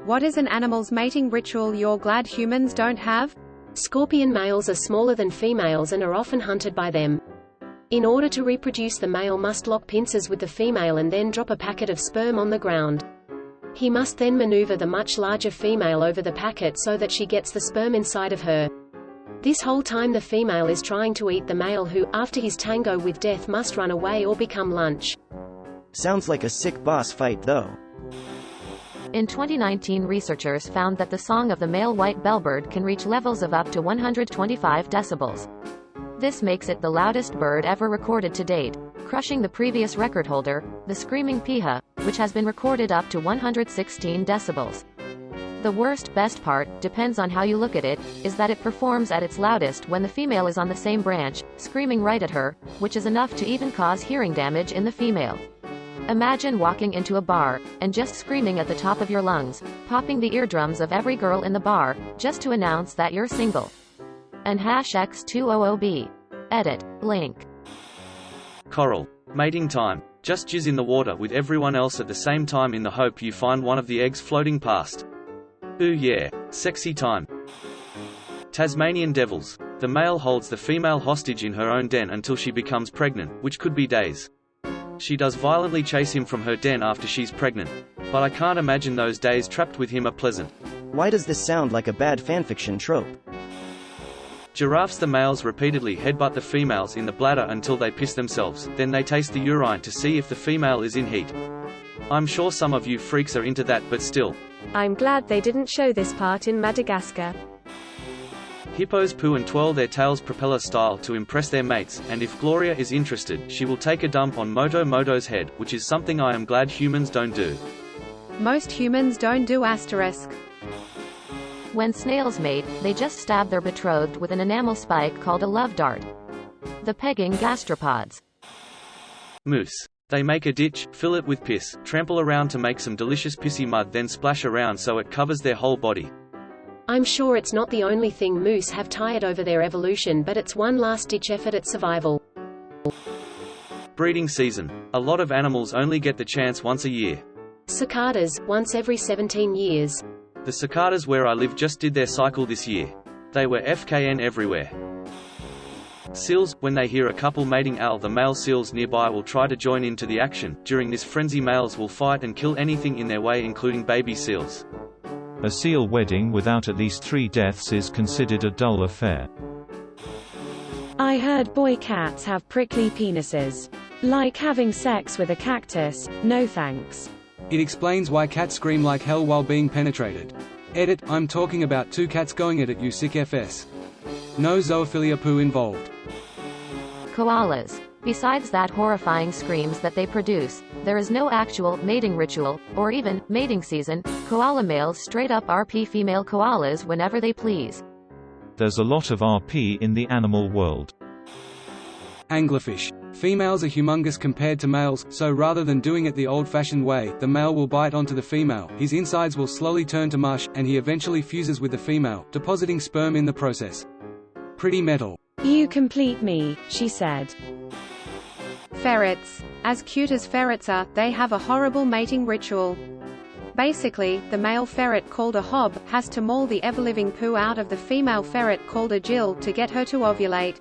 What is an animal's mating ritual you're glad humans don't have? Scorpion males are smaller than females and are often hunted by them. In order to reproduce, the male must lock pincers with the female and then drop a packet of sperm on the ground. He must then maneuver the much larger female over the packet so that she gets the sperm inside of her. This whole time the female is trying to eat the male who, after his tango with death, must run away or become lunch. Sounds like a sick boss fight though. In 2019, researchers found that the song of the male white bellbird can reach levels of up to 125 decibels. This makes it the loudest bird ever recorded to date, crushing the previous record holder, the screaming piha, which has been recorded up to 116 decibels. The best part, depends on how you look at it, is that it performs at its loudest when the female is on the same branch, screaming right at her, which is enough to even cause hearing damage in the female. Imagine walking into a bar, and just screaming at the top of your lungs, popping the eardrums of every girl in the bar, just to announce that you're single. And #X200B. Edit. Link. Coral. Mating time. Just jizz in the water with everyone else at the same time in the hope you find one of the eggs floating past. Ooh yeah, sexy time. Tasmanian devils. The male holds the female hostage in her own den until she becomes pregnant, which could be days. She does violently chase him from her den after she's pregnant, but I can't imagine those days trapped with him are pleasant. Why does this sound like a bad fanfiction trope? Giraffes. The males repeatedly headbutt the females in the bladder until they piss themselves, then they taste the urine to see if the female is in heat. I'm sure some of you freaks are into that, but still. I'm glad they didn't show this part in Madagascar. Hippos poo and twirl their tails propeller style to impress their mates, and if Gloria is interested, she will take a dump on Moto's head, which is something I am glad humans don't do. Most humans don't do asterisk. When snails mate, they just stab their betrothed with an enamel spike called a love dart. The pegging gastropods. Moose. They make a ditch, fill it with piss, trample around to make some delicious pissy mud, then splash around so it covers their whole body. I'm sure it's not the only thing moose have tired over their evolution, but it's one last-ditch effort at survival. Breeding season. A lot of animals only get the chance once a year. Cicadas, once every 17 years. The cicadas where I live just did their cycle this year. They were FKN everywhere. Seals. When they hear a couple mating, the male seals nearby will try to join into the action. During this frenzy, males will fight and kill anything in their way, including baby seals. A seal wedding without at least 3 deaths is considered a dull affair. I heard boy cats have prickly penises. Like having sex with a cactus, no thanks. It explains why cats scream like hell while being penetrated. Edit. I'm talking about 2 cats going at it, you sick FS. No zoophilia poo involved. Koalas. Besides that horrifying screams that they produce, there is no actual mating ritual, or even mating season. Koala males straight up RP female koalas whenever they please. There's a lot of RP in the animal world. Anglerfish. Females are humongous compared to males, so rather than doing it the old-fashioned way, the male will bite onto the female, his insides will slowly turn to mush, and he eventually fuses with the female, depositing sperm in the process. Pretty metal. You complete me, she said. Ferrets. As cute as ferrets are, they have a horrible mating ritual. Basically, the male ferret, called a hob, has to maul the ever-living poo out of the female ferret, called a Jill, to get her to ovulate.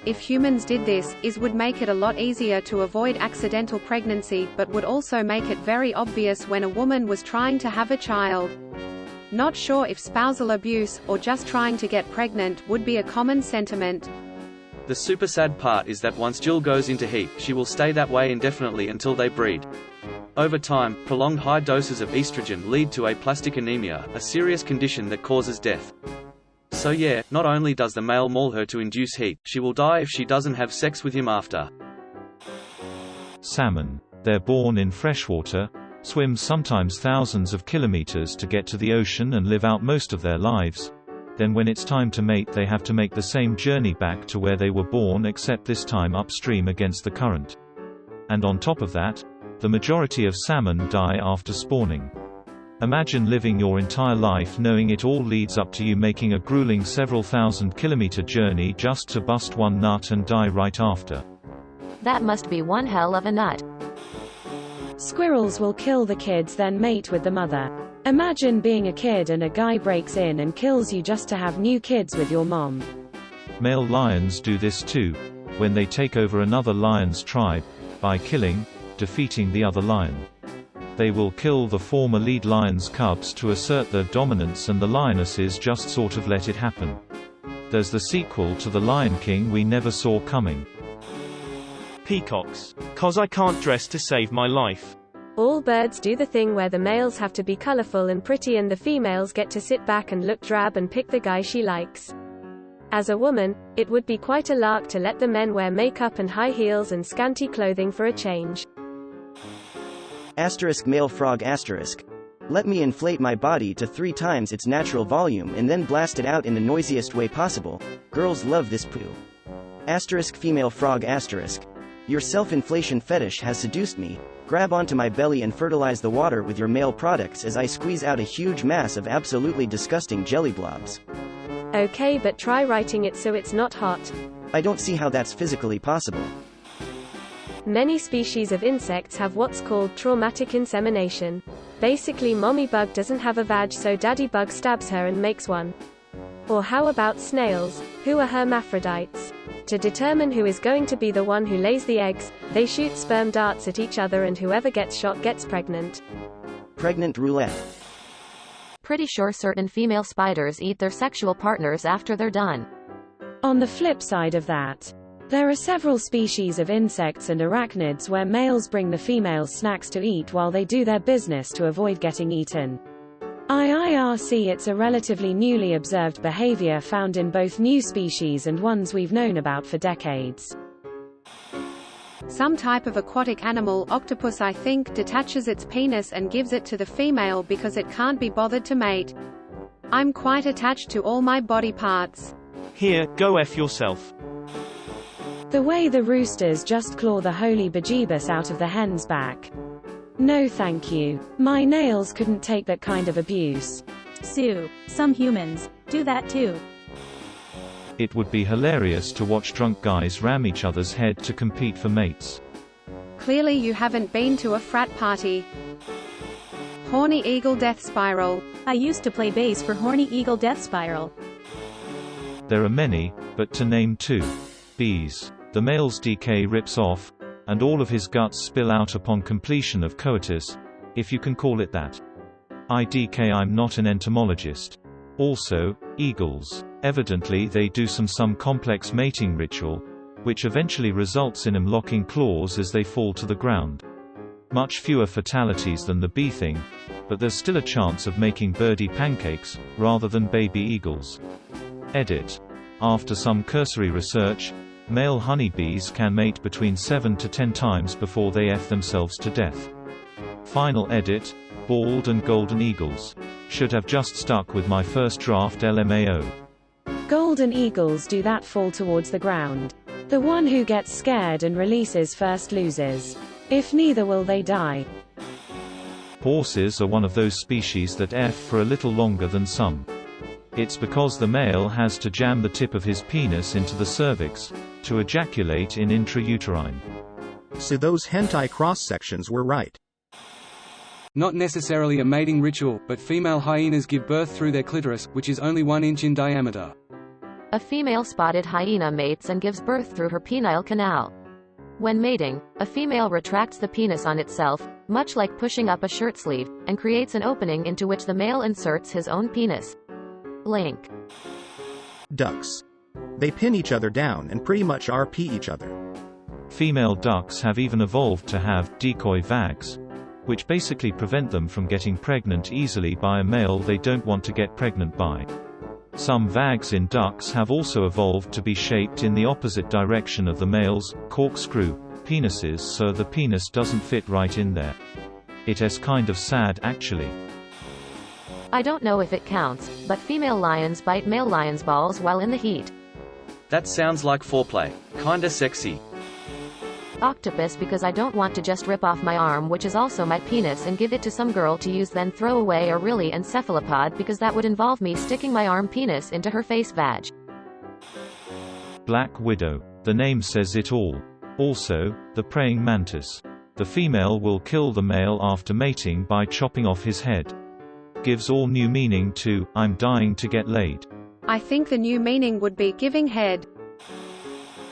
If humans did this, it would make it a lot easier to avoid accidental pregnancy, but would also make it very obvious when a woman was trying to have a child. Not sure if spousal abuse, or just trying to get pregnant, would be a common sentiment. The super sad part is that once Jill goes into heat, she will stay that way indefinitely until they breed. Over time, prolonged high doses of estrogen lead to aplastic anemia, a serious condition that causes death. So yeah, not only does the male maul her to induce heat, she will die if she doesn't have sex with him after. Salmon. They're born in freshwater, swim sometimes thousands of kilometers to get to the ocean and live out most of their lives. Then when it's time to mate, they have to make the same journey back to where they were born, except this time upstream against the current. And on top of that, the majority of salmon die after spawning. Imagine living your entire life knowing it all leads up to you making a grueling several thousand-kilometer journey just to bust one nut and die right after. That must be one hell of a nut. Squirrels will kill the kids then mate with the mother. Imagine being a kid and a guy breaks in and kills you just to have new kids with your mom. Male lions do this too, when they take over another lion's tribe, by killing, defeating the other lion. They will kill the former lead lion's cubs to assert their dominance, and the lionesses just sort of let it happen. There's the sequel to The Lion King we never saw coming. Peacocks. 'Cause I can't dress to save my life. All birds do the thing where the males have to be colorful and pretty and the females get to sit back and look drab and pick the guy she likes. As a woman, it would be quite a lark to let the men wear makeup and high heels and scanty clothing for a change. Asterisk male frog asterisk. Let me inflate my body to 3 times its natural volume and then blast it out in the noisiest way possible. Girls love this poo. Asterisk female frog asterisk. Your self-inflation fetish has seduced me. Grab onto my belly and fertilize the water with your male products as I squeeze out a huge mass of absolutely disgusting jelly blobs. Okay, but try writing it so it's not hot. I don't see how that's physically possible. Many species of insects have what's called traumatic insemination. Basically, mommy bug doesn't have a vag, so daddy bug stabs her and makes one. Or how about snails, who are hermaphrodites? To determine who is going to be the one who lays the eggs, they shoot sperm darts at each other and whoever gets shot gets pregnant. Pregnant roulette. Pretty sure certain female spiders eat their sexual partners after they're done. On the flip side of that, there are several species of insects and arachnids where males bring the females snacks to eat while they do their business to avoid getting eaten. IIRC. It's a relatively newly observed behavior found in both new species and ones we've known about for decades. Some type of aquatic animal, octopus I think, detaches its penis and gives it to the female because it can't be bothered to mate. I'm quite attached to all my body parts. Here, go F yourself. The way the roosters just claw the holy bejeebus out of the hen's back. No thank you. My nails couldn't take that kind of abuse. Sue, some humans do that too. It would be hilarious to watch drunk guys ram each other's head to compete for mates. Clearly you haven't been to a frat party. Horny eagle death spiral. I used to play bass for Horny Eagle Death Spiral. There are many, but to name 2. Bees. The male's DK rips off, and all of his guts spill out upon completion of coitus, if you can call it that. IDK. I'm not an entomologist. Also, eagles. Evidently they do some complex mating ritual, which eventually results in them locking claws as they fall to the ground. Much fewer fatalities than the bee thing, but there's still a chance of making birdie pancakes, rather than baby eagles. Edit. After some cursory research, male honeybees can mate between 7 to 10 times before they F themselves to death. Final edit. Bald and golden eagles. Should have just stuck with my first draft LMAO. Golden eagles do that fall towards the ground. The one who gets scared and releases first loses. If neither, will they die? Horses are one of those species that F for a little longer than some. It's because the male has to jam the tip of his penis into the cervix to ejaculate in intrauterine. So those hentai cross-sections were right. Not necessarily a mating ritual, but female hyenas give birth through their clitoris, which is only 1 inch in diameter. A female spotted hyena mates and gives birth through her penile canal. When mating, a female retracts the penis on itself, much like pushing up a shirt sleeve, and creates an opening into which the male inserts his own penis. Link. Ducks. They pin each other down and pretty much RP each other. Female ducks have even evolved to have decoy vags, which basically prevent them from getting pregnant easily by a male they don't want to get pregnant by. Some vags in ducks have also evolved to be shaped in the opposite direction of the male's corkscrew penises, so the penis doesn't fit right in there. It's kind of sad actually. I don't know if it counts, but female lions bite male lions' balls while in the heat. That sounds like foreplay. Kinda sexy. Octopus, because I don't want to just rip off my arm, which is also my penis, and give it to some girl to use then throw away, or really and cephalopod, because that would involve me sticking my arm penis into her face vag. Black widow. The name says it all. Also, the praying mantis. The female will kill the male after mating by chopping off his head. gives all new meaning to, I'm dying to get laid. I think the new meaning would be giving head.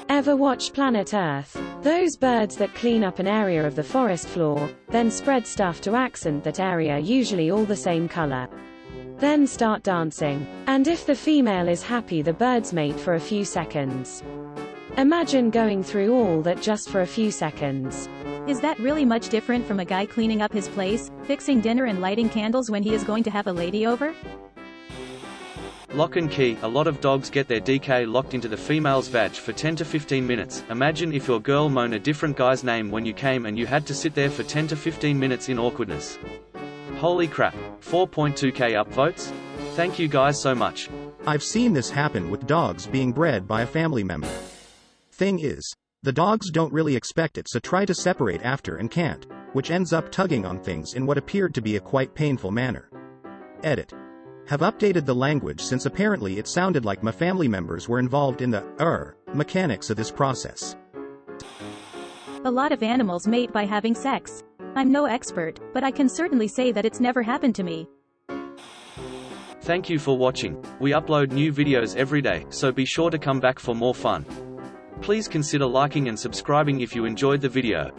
Ever watch Planet Earth? Those birds that clean up an area of the forest floor, then spread stuff to accent that area, usually all the same color. Then start dancing. And if the female is happy, the birds mate for a few seconds. Imagine going through all that just for a few seconds. Is that really much different from a guy cleaning up his place, fixing dinner and lighting candles when he is going to have a lady over? Lock and key. A lot of dogs get their DK locked into the female's vag for 10 to 15 minutes. Imagine if your girl moaned a different guy's name when you came and you had to sit there for 10 to 15 minutes in awkwardness. Holy crap. 4.2k upvotes? Thank you guys so much. I've seen this happen with dogs being bred by a family member. Thing is, the dogs don't really expect it, so try to separate after and can't, which ends up tugging on things in what appeared to be a quite painful manner. Edit. Have updated the language since apparently it sounded like my family members were involved in the mechanics of this process. A lot of animals mate by having sex. I'm no expert, but I can certainly say that it's never happened to me. Thank you for watching. We upload new videos every day, so be sure to come back for more fun. Please consider liking and subscribing if you enjoyed the video.